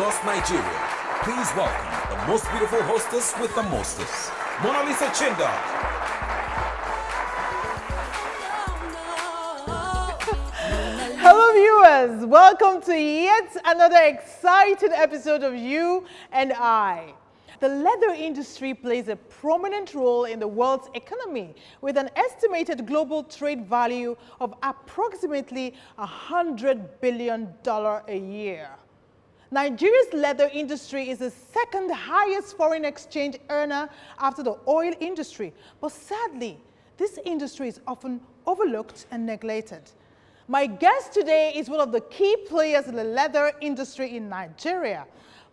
across Nigeria. Please welcome the most beautiful hostess with the mostest, Monalisa Chinda. Hello viewers, welcome to yet another exciting episode of You and I. The leather industry plays a prominent role in the world's economy with an estimated global trade value of approximately $100 billion a year. Nigeria's leather industry is the second highest foreign exchange earner after the oil industry, but sadly, this industry is often overlooked and neglected. My guest today is one of the key players in the leather industry in Nigeria.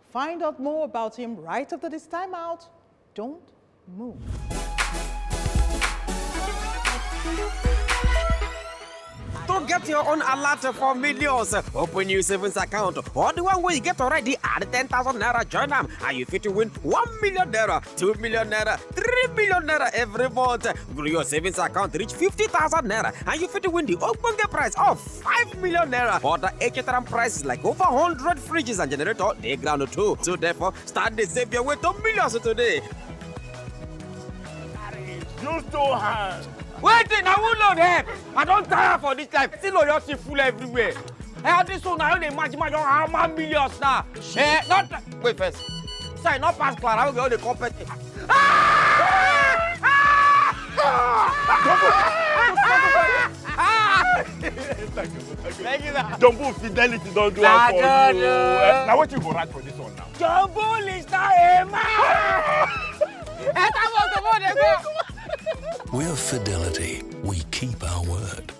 Find out more about him right after this time out. Don't move. To get your own alert for millions, open your savings account or the one where you get already at 10,000 naira. Join them and you fit to win 1 million naira, 2 million naira, 3 million naira every month. Grow your savings account reach 50,000 naira and you fit to win the open prize of 5 million naira. Other HON prices like over 100 fridges and generator, they ground too. So therefore, start the save your way to millions today. Use two hands. Waiting, I will not help. I don't tire for this life. Still loyalty full everywhere. I had this one, I only imagine my how many millions now. Not wait first. Sorry, not past Clara. I will go the company. Thank you. Jumbo Fidelity don't do it for you. Now what you go write for this one now? Jumbo Lista Emma. We're Fidelity. We keep our word.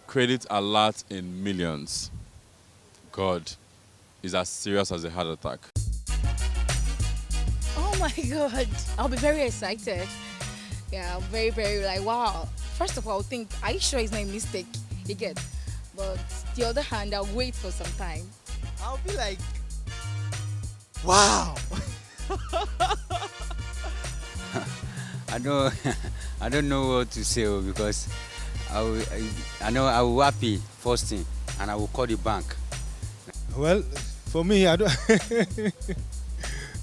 Credit alert in millions. God is as serious as a heart attack. Oh my God, I'll be very excited. Yeah, very like, wow. First of all, I'll think, are you sure it's not a mistake? You get. But the other hand, I'll wait for some time. I'll be like, wow. I don't know what to say because I know I will happy first thing and I will call the bank. Well, for me, I don't.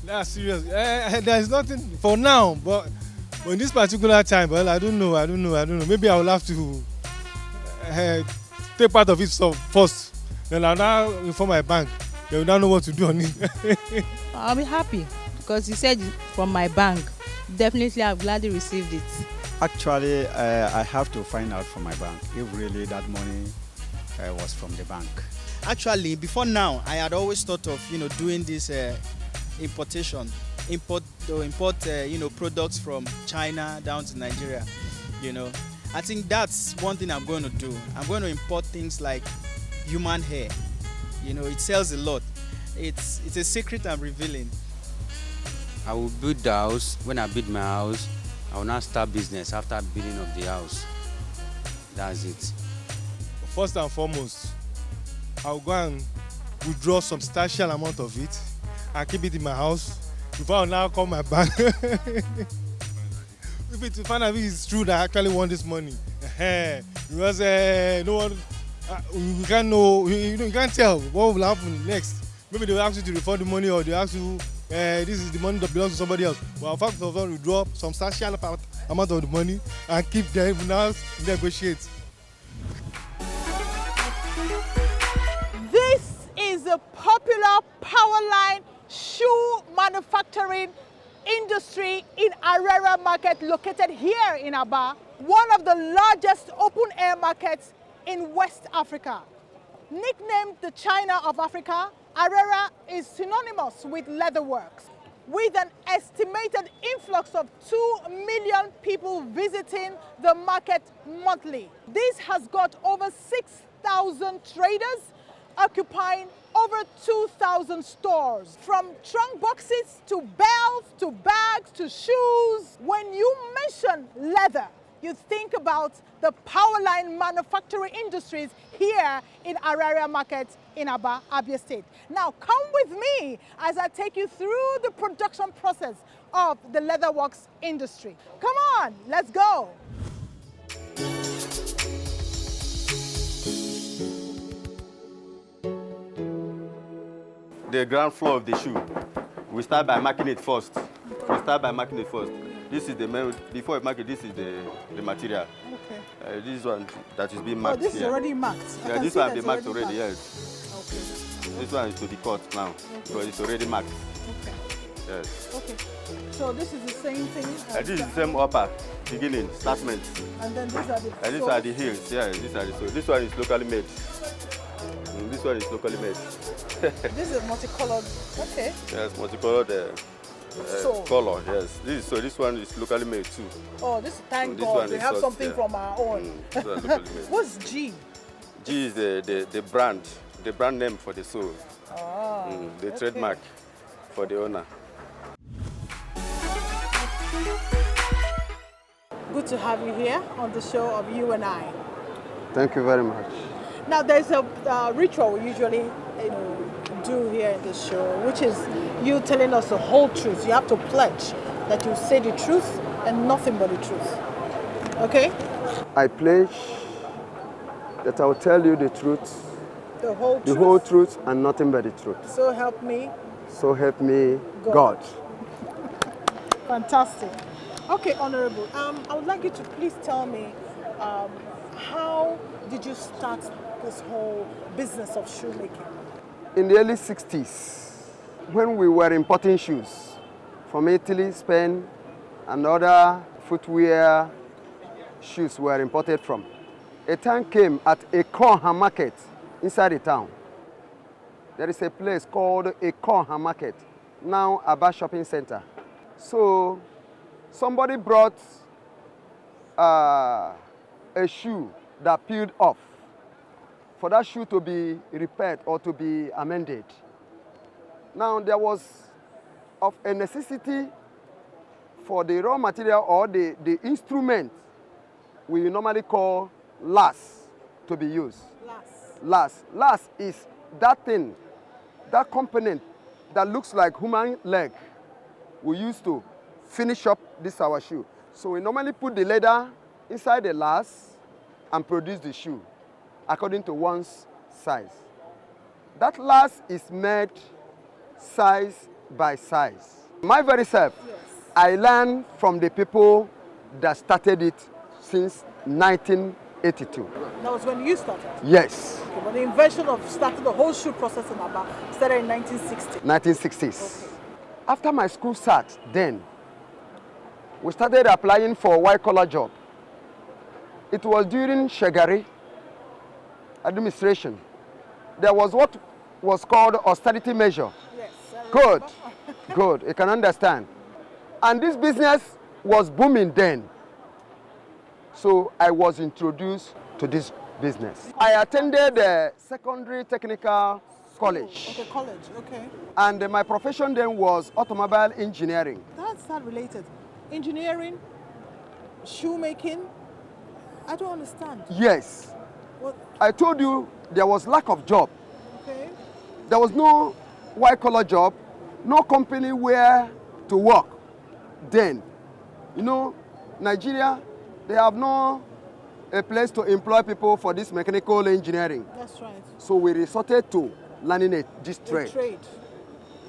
That's serious. There's nothing for now, but in this particular time, well, I don't know. Maybe I will have to take part of it first. Then I'll now inform my bank. They will now know what to do on it. I'll be happy because you said from my bank. Definitely, I've gladly received it. Actually, I have to find out from my bank if really that money was from the bank. Actually, before now, I had always thought of doing this import products from China down to Nigeria. I think that's one thing I'm going to do. I'm going to import things like human hair. It sells a lot. It's a secret I'm revealing. I will build the house. When I build my house, I will now start business after building up the house. That's it. First and foremost, I'll go and withdraw some substantial amount of it and keep it in my house before I now call my bank. If it's find out if it's true that I actually want this money, because no one, you can't know, you can't tell what will happen next. Maybe they will ask you to refund the money, or they ask you, this is the money that belongs to somebody else. Well, first of all, withdraw some substantial amount of the money and keep them now negotiate. This is a popular Powerline shoe manufacturing industry in Arera Market located here in Aba, one of the largest open-air markets in West Africa. Nicknamed the China of Africa, Arera is synonymous with leatherworks, with an estimated influx of 2 million people visiting the market monthly. This has got over 6,000 traders occupying over 2,000 stores. From trunk boxes to belts to bags to shoes. When you mention leather, you think about the Powerline Manufacturing Industries here in Arera Market in Aba, Abia State. Now come with me as I take you through the production process of the leatherworks industry. Come on, let's go. the ground floor of the shoe. We start by marking it first. This is the main, before we mark it, this is the material. Okay. This one that is being marked. Oh, this is here. already marked. Yeah, this one is marked already, yes. Okay. This one is to be cut now, because it's already marked. Okay. Yes. Okay. So this is the same thing. This is the same upper, beginning, startment. And then these are the. And these are the heels. Yeah, these are the soles. This one is locally made. This one is locally made. This is multicolored. Okay. Yes, multicolored color. Yes. This one is locally made too. Oh, thank this God. one We is have sourced, something yeah. from our own. This one is locally made. What's G? G is the brand name for the sole. Ah. The trademark for the owner. Good to have you here on the show of You and I. Thank you very much. Now, there's a ritual we usually do here in the show, which is you telling us the whole truth. You have to pledge that you say the truth and nothing but the truth. Okay? I pledge that I will tell you the truth, The whole truth. the whole truth, and nothing but the truth. So help me. So help me God. Fantastic. Okay, Honorable. I would like you to please tell me how did you start this whole business of shoemaking? In the early 60s, when we were importing shoes from Italy, Spain, and other footwear shoes were imported from, a time came at a HON market inside the town. There is a place called a HON market, now Aba Shopping Center. So somebody brought a shoe that peeled off. For that shoe to be repaired or to be amended. Now there was of a necessity for the raw material or the instrument we normally call lace to be used. Lace is that thing, that component that looks like human leg we use to finish up this our shoe. So we normally put the leather inside the lace and produce the shoe according to one's size. That lace is made size by size. My very self, I learned from the people that started it since 1982. That was when you started? Yes. Okay, but the invention of starting the whole shoe process in Aba started in 1960? 1960s. Okay. After my school start, then, we started applying for white-collar job. It was during Shagari administration. There was what was called austerity measure. Yes. Good, good, you can understand. And this business was booming then. So I was introduced to this business. I attended the secondary technical college. Okay, college, okay. And my profession then was automobile engineering. That's not related. Engineering, shoemaking, I don't understand. Yes. What? I told you there was lack of job. Okay. There was no white-collar job, no company where to work then. You know, Nigeria, they have no a place to employ people for this mechanical engineering. That's right. So we resorted to learning this trade.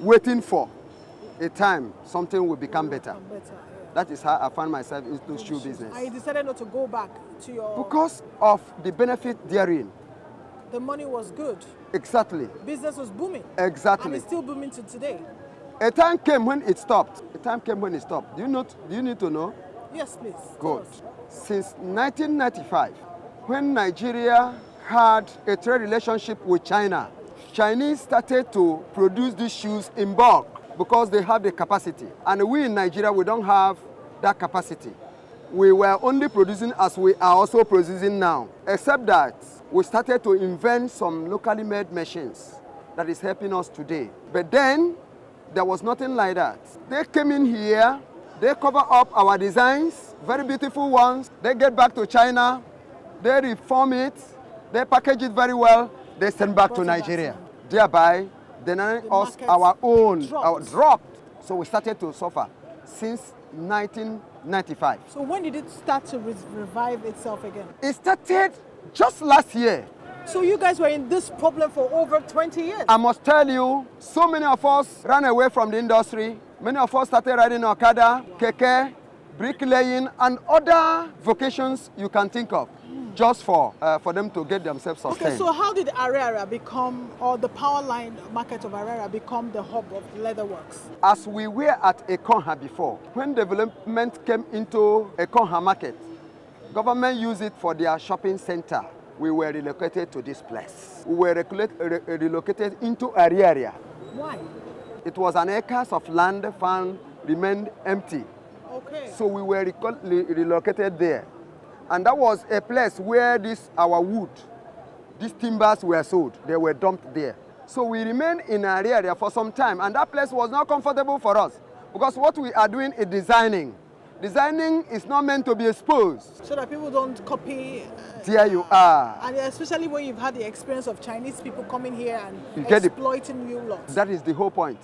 Waiting for a time something will become better. That is how I found myself into shoe business. I decided not to go back to your... Because of the benefit therein. The money was good. Exactly. Business was booming. Exactly. And it's still booming to today. A time came when it stopped. A time came when it stopped. Do you need to know? Yes, please. Good. Since 1995, when Nigeria had a trade relationship with China, Chinese started to produce these shoes in bulk because they have the capacity. And we in Nigeria, we don't have that capacity. We were only producing as we are also producing now, except that we started to invent some locally made machines that is helping us today. But then, there was nothing like that. They came in here, they cover up our designs, very beautiful ones. They get back to China, they reform it, they package it very well, they send back to Nigeria. Thereby, denying us our own, dropped. So we started to suffer since 1995. So when did it start to revive itself again? It started just last year. So you guys were in this problem for over 20 years. I must tell you, so many of us ran away from the industry. Many of us started riding Okada, keke, bricklaying, and other vocations you can think of, just for them to get themselves sustained. Okay, so how did Arera become, or the Powerline market of Arera become the hub of leatherworks? As we were at Ekonha before, when development came into Ekonha market, government used it for their shopping center. We were relocated to this place. We were relocated into Arera. Why? It was an acres of land found remained empty. Okay. So we were relocated there. And that was a place where our wood, these timbers were sold. They were dumped there. So we remained in our area for some time, and that place was not comfortable for us because what we are doing is designing. Designing is not meant to be exposed. So that people don't copy. There you are. And especially when you've had the experience of Chinese people coming here and You exploiting new lots. That is the whole point.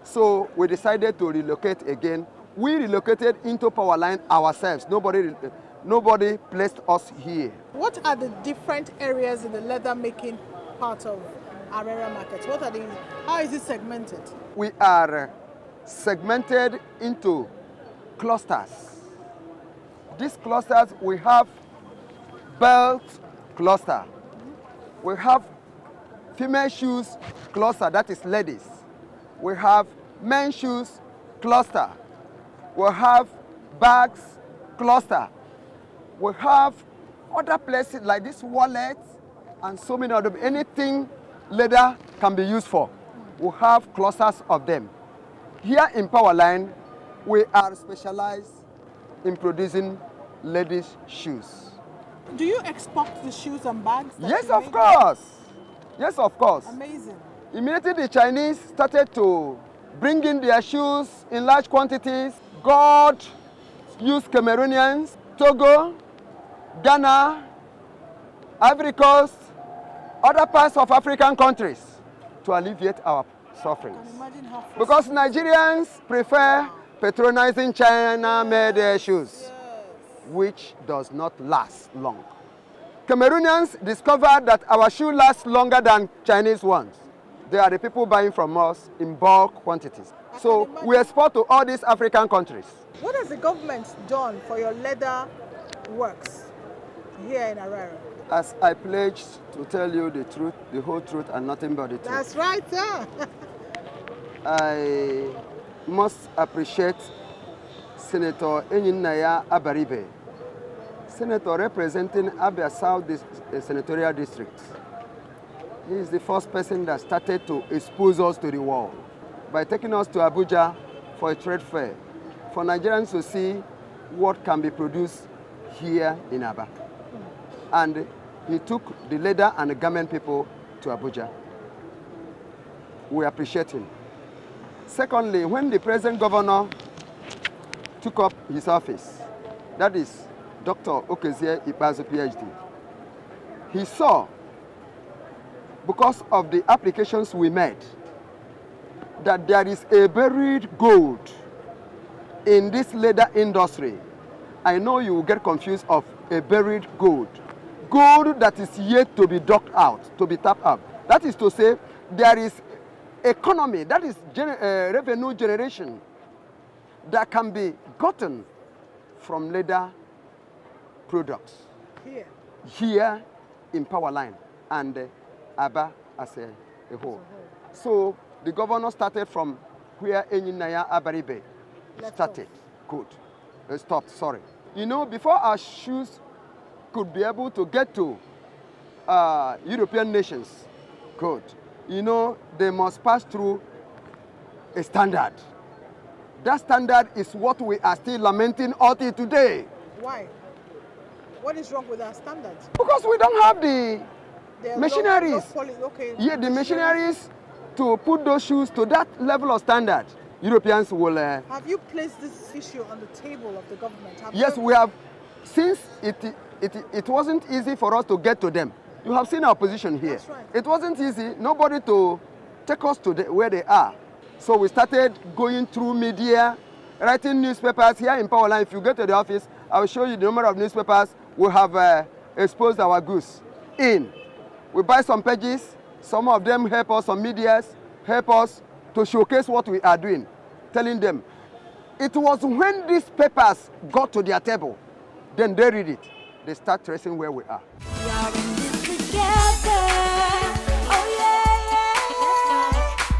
So we decided to relocate again. We relocated into Powerline ourselves. Nobody placed us here. What are the different areas in the leather making part of Arera market? How is it segmented? We are segmented into clusters. These clusters, we have belt cluster. We have female shoes cluster, that is ladies. We have men's shoes cluster. We have bags cluster. We have other places like this wallet and so many other, anything leather can be used for. We have clusters of them. Here in Powerline, we are specialized in producing ladies' shoes. Do you export the shoes and bags? Yes, of course. Yes, of course. Amazing. Immediately the Chinese started to bring in their shoes in large quantities. God used Cameroonians, Togo, Ghana, Ivory Coast, other parts of African countries to alleviate our sufferings. Because Nigerians prefer patronizing China-made shoes, which does not last long. Cameroonians discovered that our shoe lasts longer than Chinese ones. They are the people buying from us in bulk quantities. So we export to all these African countries. What has the government done for your leather works here in Arera? As I pledged to tell you the truth, the whole truth, and nothing but the truth. That's right, sir. I must appreciate Senator Enyinaya Abaribe, Senator representing Abia South Senatorial District. He is the first person that started to expose us to the world by taking us to Abuja for a trade fair, for Nigerians to see what can be produced here in Aba. And he took the leather and the garment people to Abuja. We appreciate him. Secondly, when the present governor took up his office, that is Dr. Okezie Ikpeazu, PhD, he saw, because of the applications we made, that there is a buried gold in this leather industry. I know you will get confused of a buried gold. Gold that is yet to be dug out, to be tapped out. That is to say, there is economy, that is revenue generation that can be gotten from leather products. Here in Powerline and Aba as a whole. So the governor started from where Enyinaya Abaribe started. Good. Stopped, sorry. You know, before our shoes could be able to get to European nations, good, you know, they must pass through a standard. That standard is what we are still lamenting until today. Why? What is wrong with our standards? Because we don't have the machineries. Yeah, the machineries to put those shoes to that level of standard. Europeans will... Have you placed this issue on the table of the government? Yes, we have. Since it wasn't easy for us to get to them. You have seen our position here. That's right. It wasn't easy, nobody to take us to where they are. So we started going through media, writing newspapers here in Powerline. If you go to the office, I will show you the number of newspapers we have exposed our goods in. We buy some pages. Some of them help us, some medias help us to showcase what we are doing, telling them. It was when these papers got to their table, then they read it. They start tracing where we are. We are in this together. Oh yeah.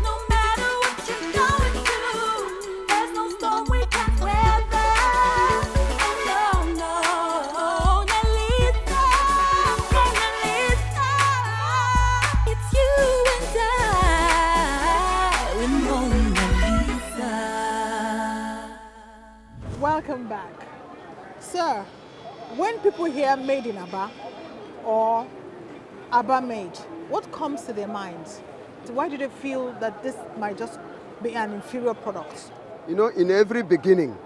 No matter what you're going through, there's no storm we can't weather. And no, Monalisa, it's you and I with Monalisa. Welcome back. Sir, when people hear made in Aba or Aba made, what comes to their minds? Why do they feel that this might just be an inferior product? You know, in every beginning,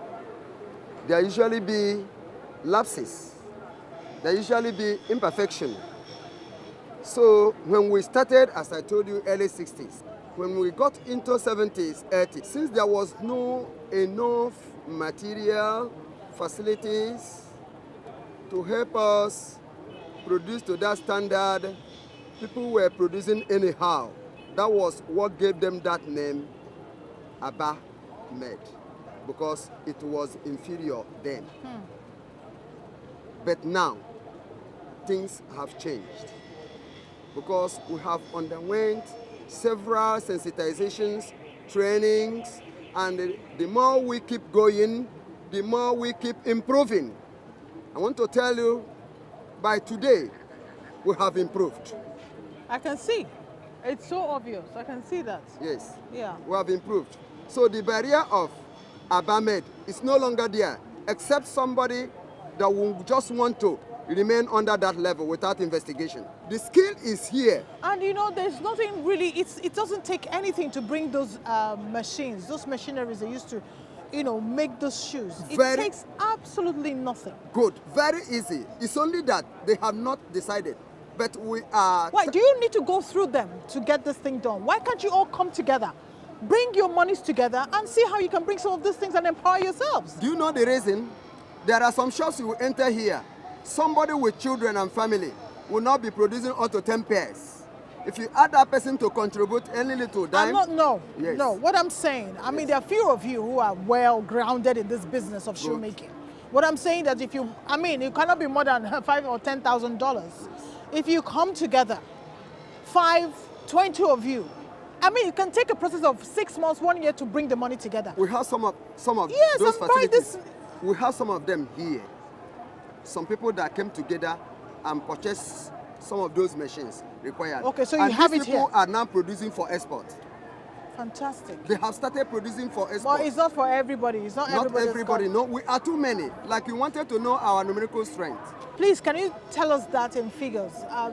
there usually be lapses. There usually be imperfection. So when we started, as I told you, early 60s, when we got into 70s, 80s, since there was no enough material, facilities to help us produce to that standard, people were producing anyhow. That was what gave them that name, Aba Made, because it was inferior then. But now, things have changed because we have underwent several sensitizations, trainings, and the more we keep going, the more we keep improving. I want to tell you, by today, we have improved. I can see. It's so obvious. I can see that. Yes. Yeah. We have improved. So the barrier of Aba Made is no longer there, except somebody that will just want to remain under that level without investigation. The skill is here. And you know, there's nothing really, it doesn't take anything to bring those machines, those machineries they used to, you know, make those shoes. It takes absolutely nothing. Good, very easy. It's only that they have not decided. But we are... Why, do you need to go through them to get this thing done? Why can't you all come together? Bring your monies together and see how you can bring some of these things and empower yourselves. Do you know the reason? There are some shops you will enter here. Somebody with children and family will not be producing up to 10 pairs. If you add that person to contribute any little dime... No. Yes. What I'm saying, I mean, there are few of you who are well grounded in this business of shoemaking. What I'm saying that if you, I mean, it cannot be more than $5,000 or $10,000. If you come together, 5, 20 of you, I mean, it can take a process of 6 months, 1 year to bring the money together. We have some of yes, those facilities. This... We have some of them here. Some people that came together and purchased some of those machines required. Okay, so you have it here. And these people are now producing for export. Fantastic. They have started producing for export. But it's not for everybody. It's not everybody. No, we are too many. Like you wanted to know our numerical strength. Please, can you tell us that in figures?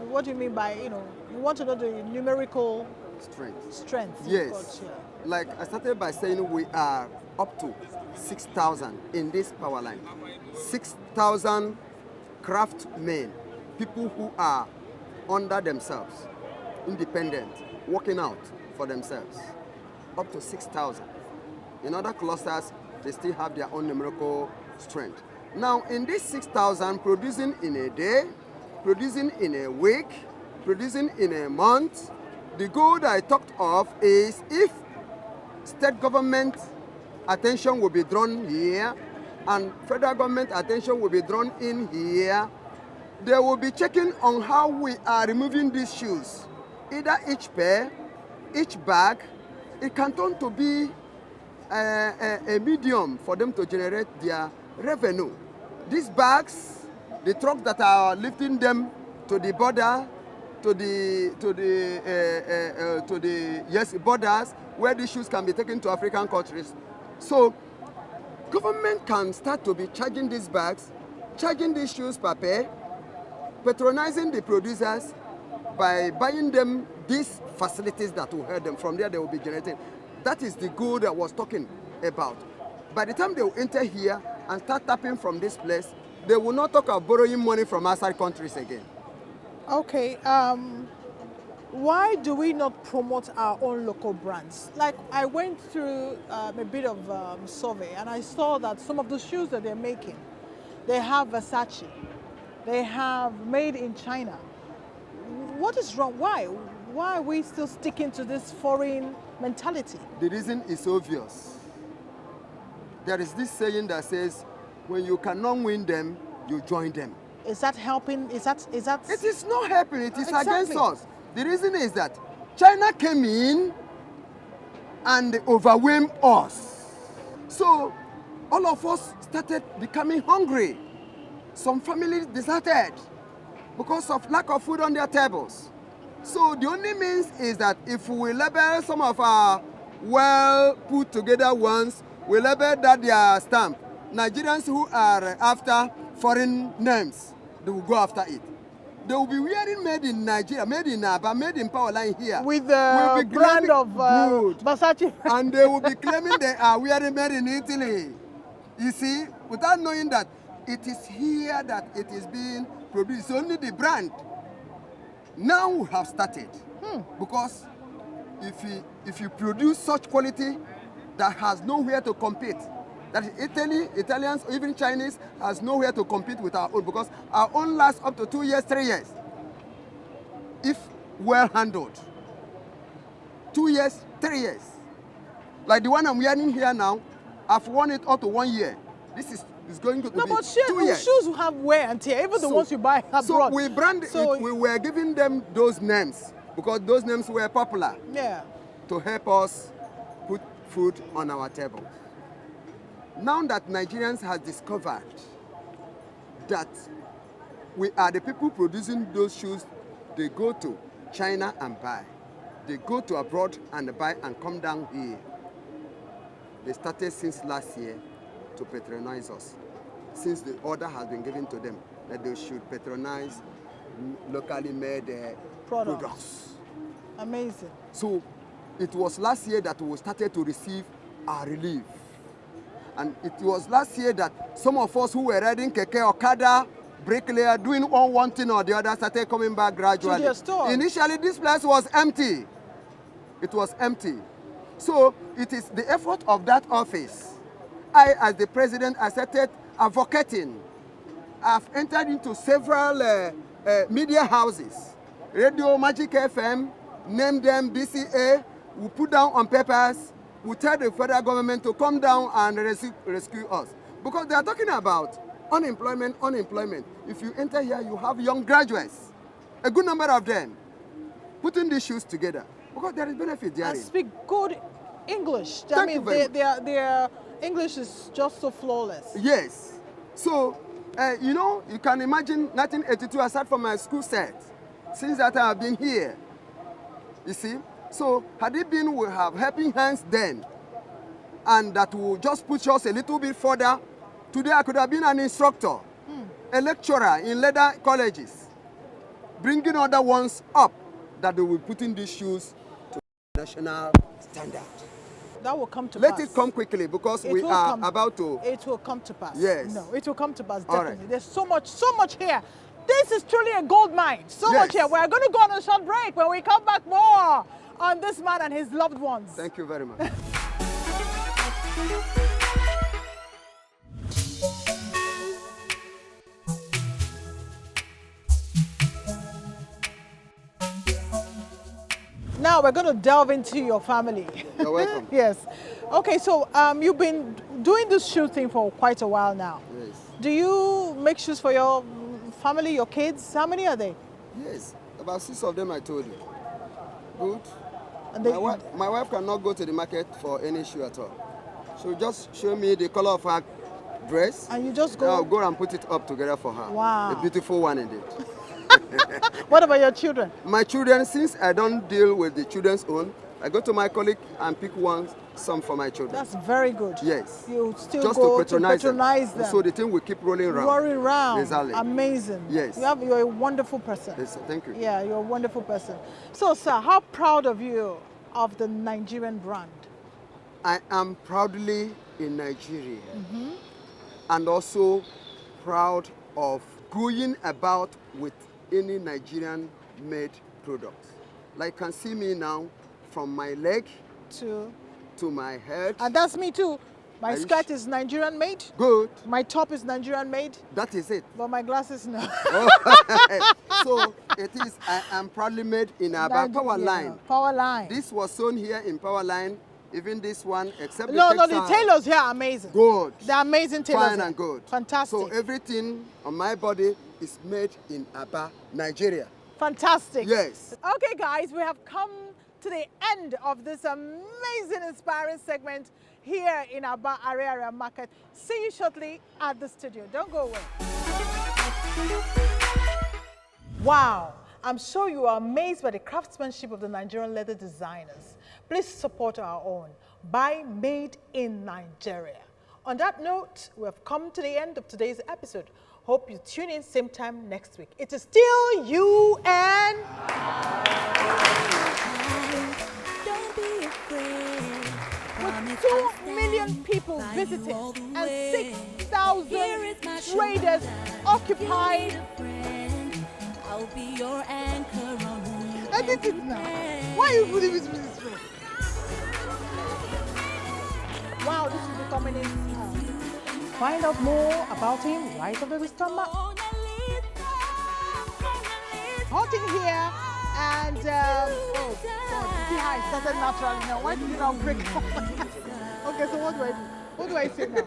What do you mean by, you know, you want to know the numerical strength? Yes. Like I started by saying we are up to 6,000 in this power line. 6,000 craftsmen, people who are under themselves, independent, working out for themselves. Up to 6,000. In other clusters, they still have their own numerical strength. Now, in this 6,000, producing in a day, producing in a week, producing in a month, the goal that I talked of is if state government attention will be drawn here and federal government attention will be drawn in here, they will be checking on how we are removing these shoes. Either each pair, each bag, it can turn to be a medium for them to generate their revenue. These bags, the trucks that are lifting them to the border, to the borders where these shoes can be taken to African countries. So government can start to be charging these bags, charging these shoes per pair, patronizing the producers by buying them these facilities that will help them. From there they will be generating. That is the goal that I was talking about. By the time they will enter here and start tapping from this place, they will not talk of borrowing money from outside countries again. Okay, why do we not promote our own local brands? Like, I went through a bit of survey and I saw that some of the shoes that they're making, they have Versace, they have made in China. what is wrong? Why? Why are we still sticking to this foreign mentality? The reason is obvious. There is this saying that says, when you cannot win them, you join them. Is that helping? Is that? It is not helping. It is Exactly. against us. The reason is that China came in and overwhelmed us. So all of us started becoming hungry. Some families deserted because of lack of food on their tables. So the only means is that if we label some of our well put together ones, we label that their stamp. Nigerians who are after foreign names, they will go after it. They will be wearing made in Nigeria, made in Aba, made in Powerline here. With the brand of Versace. And they will be claiming they are wearing made in Italy. You see, without knowing that it is here that it is being produced. Only the brand. Now we have started. Because if you produce such quality that has nowhere to compete, that Italians, or even Chinese, has nowhere to compete with our own, because our own lasts up to 2 years, 3 years, if well handled. 2 years, 3 years. Like the one I'm wearing here now, I've worn it up to 1 year. This is going to be 2 years. Shoes will have wear and tear, even the ones you buy abroad. So we we were giving them those names because those names were popular. Yeah. To help us put food on our table. Now that Nigerians have discovered that we are the people producing those shoes, they go to China and buy. They go to abroad and buy and come down here. They started since last year to patronize us. Since the order has been given to them that they should patronize locally made products. Amazing. So it was last year that we started to receive our relief. And it was last year that some of us who were riding Keke, Okada, bricklayer, doing one thing or the other, started coming back gradually. To their store. Initially, this place was empty. It was empty. So it is the effort of that office. I, as the president, I started advocating. I've entered into several media houses. Radio Magic FM, name them BCA, we put down on papers, we tell the federal government to come down and rescue us. Because they are talking about unemployment. If you enter here, you have young graduates, a good number of them, putting these shoes together. Because there is benefit there. And speak good English. Thank you very much. Their English is just so flawless. Yes. So, you know, you can imagine 1982 aside from my school set. Since that I have been here. You see? So, had it been we have helping hands then, and that will just push us a little bit further, today I could have been an instructor, a lecturer in leather colleges, bringing other ones up that they will put in these shoes to national standard. That will come to pass. Let it come quickly because we are about to. It will come to pass. Yes. No, it will come to pass, All definitely. right. There's so much here. This is truly a gold mine. So much here. We're going to go on a short break. When we come back, more on this man and his loved ones. Thank you very much. Now we're going to delve into your family. You're welcome. Yes. Okay, so you've been doing this shoe thing for quite a while now. Yes. Do you make shoes for your family, your kids? How many are they? Yes, about 6 of them I told you. Good. And my wife cannot go to the market for any shoe at all. She'll just show me the color of her dress. And you just go? I'll go and put it up together for her. Wow. A beautiful one indeed. What about your children? My children, since I don't deal with the children's own, I go to my colleague and pick some for my children. That's very good. Yes. You still just go to patronize them. So the thing will keep rolling around. Rolling around. Exactly. Amazing. Yes. You're a wonderful person. Yes, sir. Thank you. Yeah, you're a wonderful person. So, sir, how proud of you of the Nigerian brand? I am proudly in Nigeria. And also proud of going about with any Nigerian made product. Like you can see me now from my leg to my head. And that's me too. My skirt is Nigerian made. Good. My top is Nigerian made. That is it. But my glasses no. So it is, I am proudly made in Aba Powerline. Powerline. This was sewn here in Powerline. Even this one, except No, the the tailors here are amazing. Good. They're amazing tailors. Fine here. and good. Fantastic. So everything on my body is made in Aba, Nigeria. Fantastic. Yes. Okay, guys, we have come to the end of this amazing, inspiring segment here in Aba Area Market. See you shortly at the studio. Don't go away. Wow, I'm sure you are amazed by the craftsmanship of the Nigerian leather designers. Please support our own. Buy made in Nigeria. On that note, we have come to the end of today's episode. Hope you tune in same time next week. It is still you and... With 2 million people visiting and 6,000 traders occupying. I'll be your anchor on Edit it now. Why are you putting this music through? Wow, this is becoming in. Find out more about him right over the stomach. Hot in here and oh God, see how it started naturally now. Why did it not break? Okay, so what do I do? What do I say now?